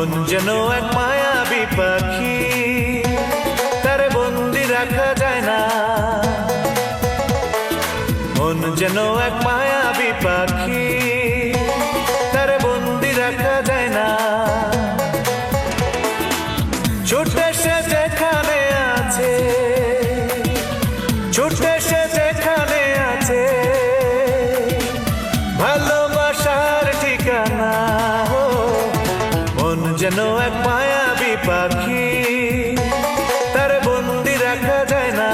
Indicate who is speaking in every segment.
Speaker 1: মন যেন এক মায়াবী পাখি, তারে বন্দি রাখা যায় না। মন যেন এক মায়াবী পাখি, তারে বন্দি রাখা যায় না। ছুটে সে যেখানে আছে, ছুটে সে যেখানে আছে, ভালোবাসার ঠিকানা। মন যেন এক মায়াবী পাখি, তারে বন্দি রাখা যায় না।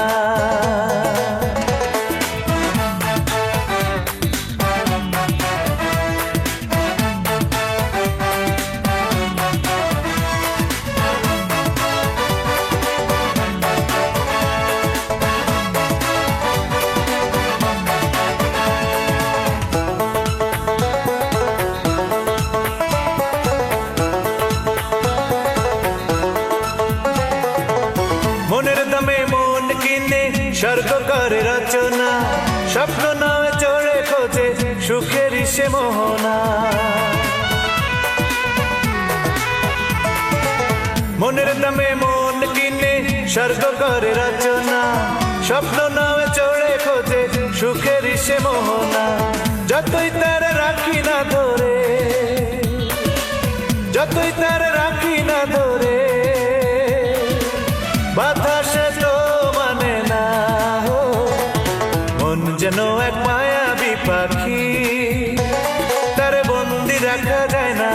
Speaker 1: মনের দামে মন কিনে স্বর্গ করে রচনা, স্বপ্ন নয় চড়ে খোঁজে সুখের সে মোহনা। মনের দামে মন কিনে স্বর্গ করে রচনা, স্বপ্ন নয় চড়ে খোঁজে সুখের সে মোহনা। যতই তার রাখি না ধরে, যতই তার রাখি না ধরে, বাধা সে তো মানে না। মন যেন এক মায়াবী পাখি, তারে বন্দি রাখা যায় না।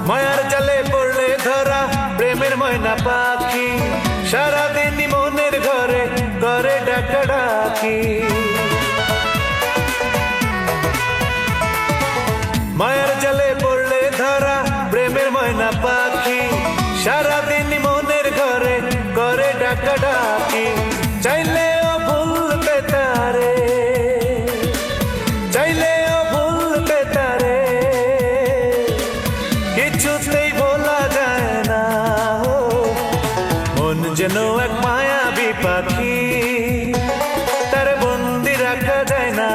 Speaker 1: মায়ার জালে পড়লে ধরা প্রেমের ময়না পাখি, সারাদিন মনের ঘরে করে ডাকাডাকি। মায়ার জালে পড়লে ধরা প্রেমের ময়না পাখি, সারাদিন মনের ঘরে করে ডাকাডাকি। চাইলেও ভুলতে তারে, চাইলেও ভুলতে তারে, কিছুতেই ভোলা যায় না। মন যেন এক মায়াবী পাখি, তারে বন্দি রাখা যায় না।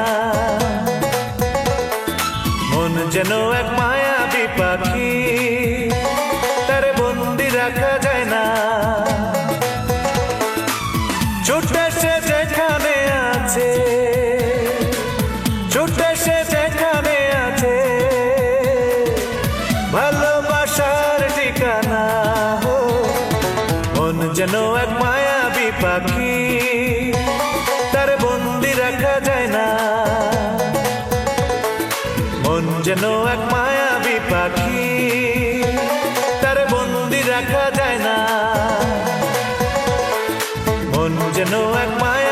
Speaker 1: মন যেন এক মায়াবী পাখি, তারে বন্দি রাখা যায় না। ছুটে সে যেখানে আছে, ছুটে সে যেখানে আছে, ভালোবাসার ঠিকানা। মন যেন এক মায়াবী পাখি, তারে বন্দি রাখা যায় না। মন যেন এক মায়াবী পাখি, তারে বন্দি রাখা যায় না। মন যেন এক মায়া